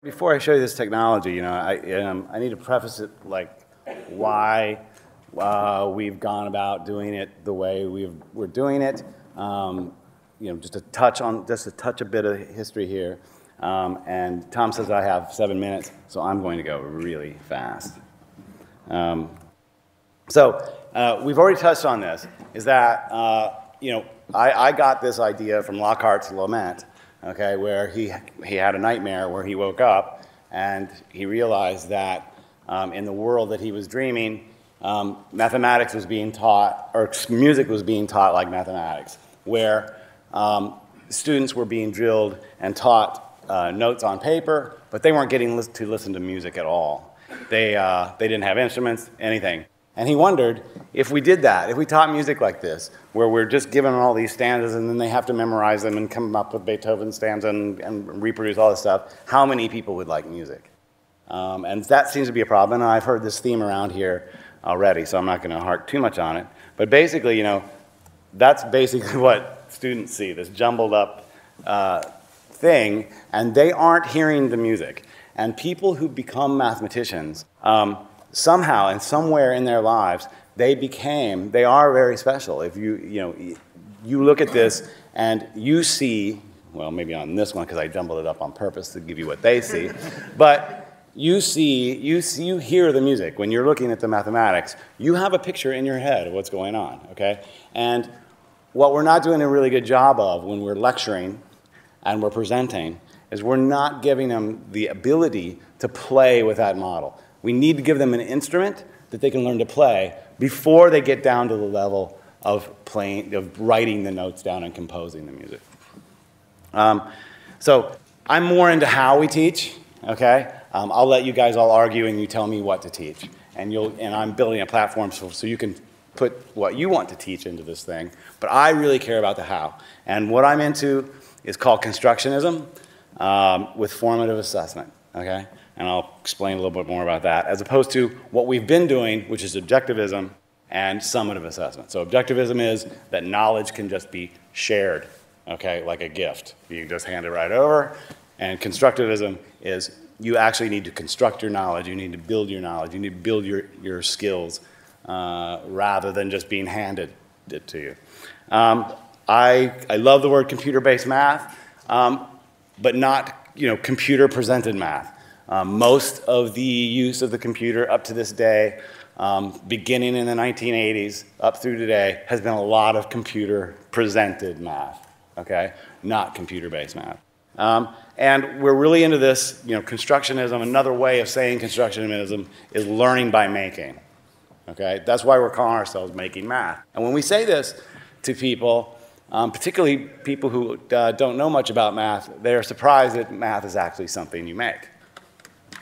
Before I show you this technology, I need to preface it like why we've gone about doing it the way we're doing it. Just to touch a bit of history here. And Tom says I have 7 minutes, so I'm going to go really fast. We've already touched on this. Is that I got this idea from Lockhart's Lament. Okay, where he had a nightmare where he woke up and he realized that in the world that he was dreaming, mathematics was being taught, or music was being taught like mathematics, where students were being drilled and taught notes on paper, but they weren't getting to listen to music at all. They didn't have instruments, anything. And he wondered if we did that, if we taught music like this, where we're just giving them all these stanzas and then they have to memorize them and come up with Beethoven's stanza and reproduce all this stuff, how many people would like music? And that seems to be a problem, and I've heard this theme around here already, so I'm not going to harp too much on it. But basically, that's basically what students see, this jumbled up thing, and they aren't hearing the music. And people who become mathematicians, somehow and somewhere in their lives, they are very special. If you look at this and you see, well, maybe on this one because I jumbled it up on purpose to give you what they see, but you hear the music. When you're looking at the mathematics, you have a picture in your head of what's going on, okay? And what we're not doing a really good job of when we're lecturing and we're presenting is we're not giving them the ability to play with that model. We need to give them an instrument that they can learn to play before they get down to the level of writing the notes down and composing the music. So I'm more into how we teach, okay? I'll let you guys all argue and you tell me what to teach. And I'm building a platform so you can put what you want to teach into this thing. But I really care about the how. And what I'm into is called Constructionism with formative assessment, okay? And I'll explain a little bit more about that, as opposed to what we've been doing, which is objectivism and summative assessment. So objectivism is that knowledge can just be shared, okay, like a gift. You can just hand it right over. And constructivism is you actually need to construct your knowledge, you need to build your knowledge, you need to build your skills rather than just being handed it to you. I love the word computer-based math, but not computer-presented math. Most of the use of the computer up to this day, beginning in the 1980s up through today, has been a lot of computer-presented math, okay? Not computer-based math. And we're really into this, constructionism. Another way of saying constructionism is learning by making, okay? That's why we're calling ourselves Making Math. And when we say this to people, particularly people who don't know much about math, they're surprised that math is actually something you make.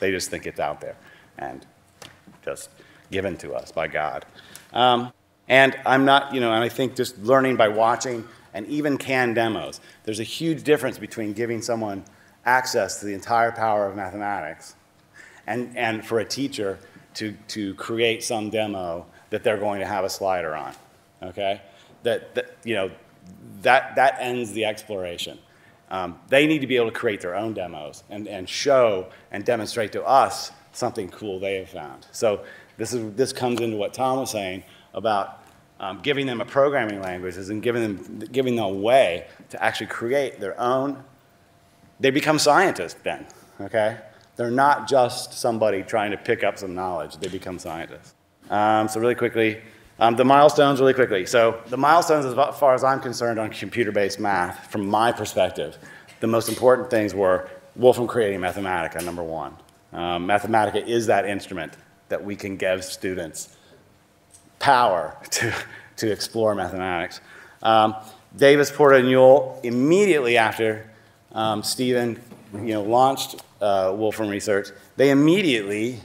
They just think it's out there and just given to us by God. And I'm not, and I think just learning by watching and even canned demos, there's a huge difference between giving someone access to the entire power of mathematics and for a teacher to create some demo that they're going to have a slider on, okay? That ends the exploration. They need to be able to create their own demos and show and demonstrate to us something cool they have found. So this comes into what Tom was saying about giving them a programming language and giving them a way to actually create their own. They become scientists then, okay? They're not just somebody trying to pick up some knowledge. They become scientists. So really quickly, the milestones really quickly. So the milestones, as far as I'm concerned, on computer-based math, from my perspective, the most important things were Wolfram creating Mathematica, number one. Mathematica is that instrument that we can give students power to explore mathematics. Davis, Porter, and Ewell, immediately after Stephen launched Wolfram Research, they immediately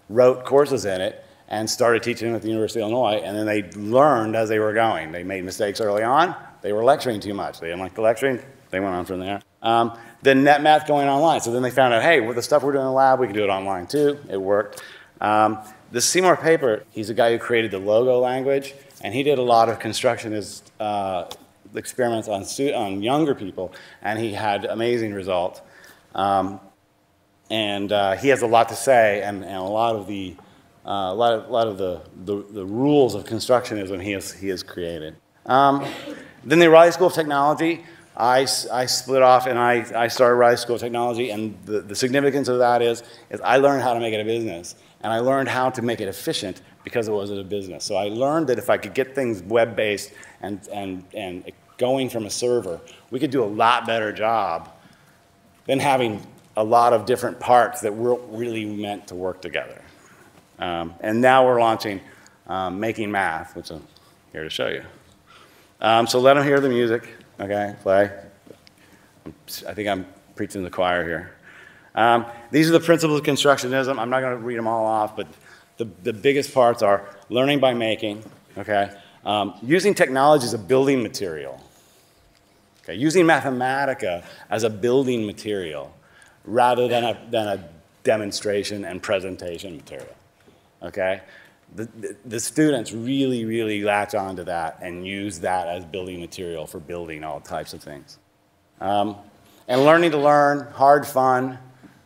wrote courses in it and started teaching at the University of Illinois, and then they learned as they were going. They made mistakes early on. They were lecturing too much. They didn't like the lecturing. They went on from there. Then NetMath going online. So then they found out, hey, with the stuff we're doing in the lab, we can do it online too. It worked. The Seymour Papert, he's a guy who created the logo language, and he did a lot of constructionist experiments on younger people, and he had amazing results. And he has a lot to say, and a lot of the rules of constructionism he has created. Then the Riley School of Technology, I split off and I started Riley School of Technology, and the significance of that is I learned how to make it a business, and I learned how to make it efficient because it was a business. So I learned that if I could get things web-based and going from a server, we could do a lot better job than having a lot of different parts that were really meant to work together. And now we're launching Making Math, which I'm here to show you. So let them hear the music, okay, play. I think I'm preaching to the choir here. These are the principles of constructionism. I'm not going to read them all off, but the biggest parts are learning by making, okay, using technology as a building material, okay, using Mathematica as a building material rather than a demonstration and presentation material, okay? The students really, really latch onto that and use that as building material for building all types of things. And learning to learn, hard fun,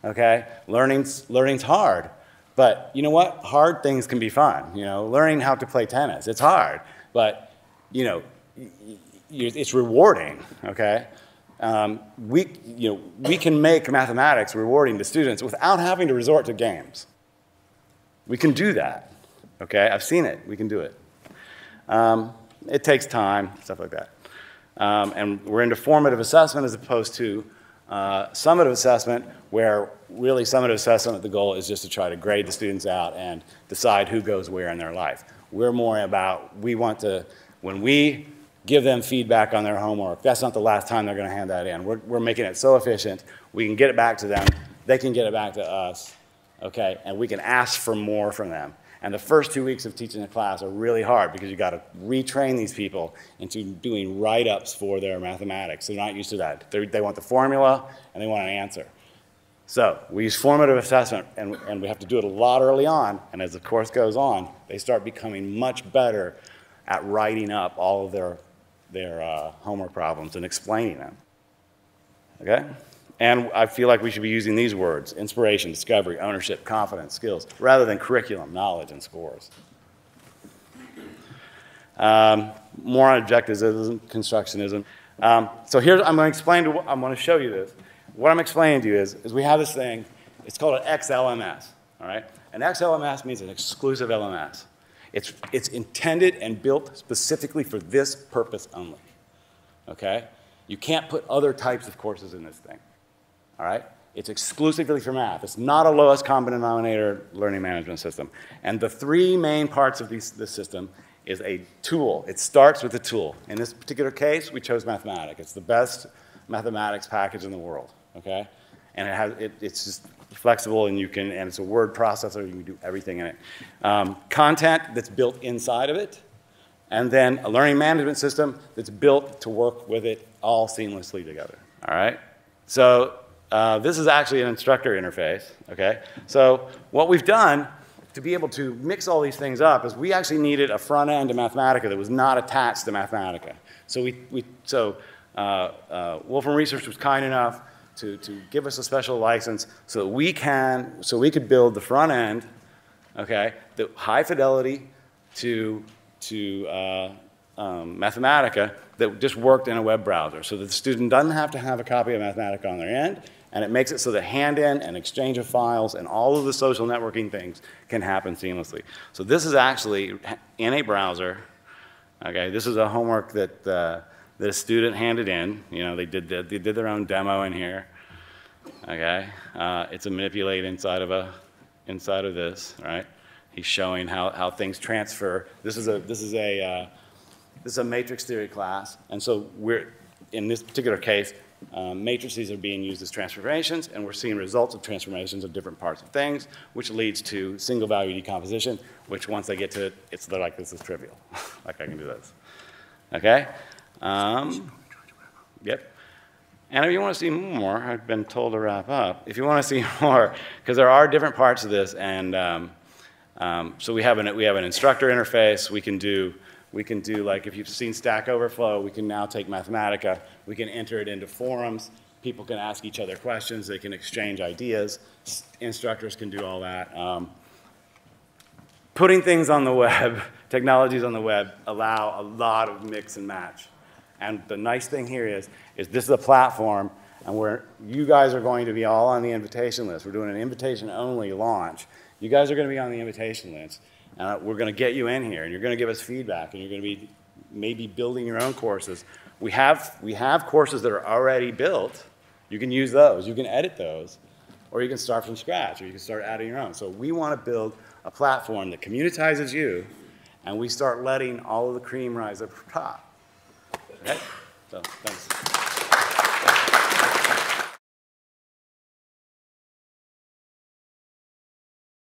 okay? Learning's hard, but you know what? Hard things can be fun. You know, learning how to play tennis, it's hard, but you know, it's rewarding, okay? We can make mathematics rewarding to students without having to resort to games. We can do that, okay? I've seen it. We can do it. It takes time, stuff like that. And we're into formative assessment as opposed to summative assessment, where really summative assessment, the goal is just to try to grade the students out and decide who goes where in their life. We're more about, we want to, when we give them feedback on their homework, that's not the last time they're going to hand that in. We're making it so efficient, we can get it back to them, they can get it back to us, okay, and we can ask for more from them. And the first 2 weeks of teaching a class are really hard because you've got to retrain these people into doing write-ups for their mathematics. They're not used to that. They want the formula and they want an answer. So we use formative assessment, and we have to do it a lot early on, and as the course goes on, they start becoming much better at writing up all of their homework problems and explaining them, okay? And I feel like we should be using these words: inspiration, discovery, ownership, confidence, skills, rather than curriculum, knowledge, and scores. More on objectivism, constructionism. So here I'm going to show you this. What I'm explaining to you is we have this thing, it's called an XLMS, all right? An XLMS means an exclusive LMS. It's intended and built specifically for this purpose only, okay? You can't put other types of courses in this thing, all right? It's exclusively for math. It's not a lowest common denominator learning management system. And the three main parts of this system is a tool. It starts with a tool. In this particular case, we chose Mathematica. It's the best mathematics package in the world, okay? And it's just flexible, and it's a word processor. You can do everything in it. Content that's built inside of it, and then a learning management system that's built to work with it all seamlessly together. All right. So this is actually an instructor interface. Okay. So what we've done to be able to mix all these things up is we actually needed a front end to Mathematica that was not attached to Mathematica. So Wolfram Research was kind enough to give us a special license so that we could build the front end, okay, the high fidelity to Mathematica that just worked in a web browser, so that the student doesn't have to have a copy of Mathematica on their end, and it makes it so that hand-in and exchange of files and all of the social networking things can happen seamlessly. So this is actually in a browser. Okay, this is a homework that a student handed in. You know, they did their own demo in here. Okay, it's a manipulate inside of this, right? He's showing how things transfer. This is a matrix theory class, and so in this particular case, matrices are being used as transformations, and we're seeing results of transformations of different parts of things, which leads to single value decomposition, which once they get to it, they're like, this is trivial. Like, I can do this. Okay? Yep. And if you want to see more, I've been told to wrap up. If you want to see more, because there are different parts of this, and so we have an instructor interface. We can do like, if you've seen Stack Overflow, we can now take Mathematica, we can enter it into forums, People can ask each other questions. They can exchange ideas. Instructors can do all that. Putting things on the web, technologies on the web, allow a lot of mix and match. And the nice thing here is this is a platform, and you guys are going to be all on the invitation list. We're doing an invitation-only launch. You guys are going to be on the invitation list. We're going to get you in here, and you're going to give us feedback, and you're going to be maybe building your own courses. We have courses that are already built. You can use those. You can edit those, or you can start from scratch, or you can start adding your own. So we want to build a platform that communitizes you, and we start letting all of the cream rise up top. Okay? So, thanks.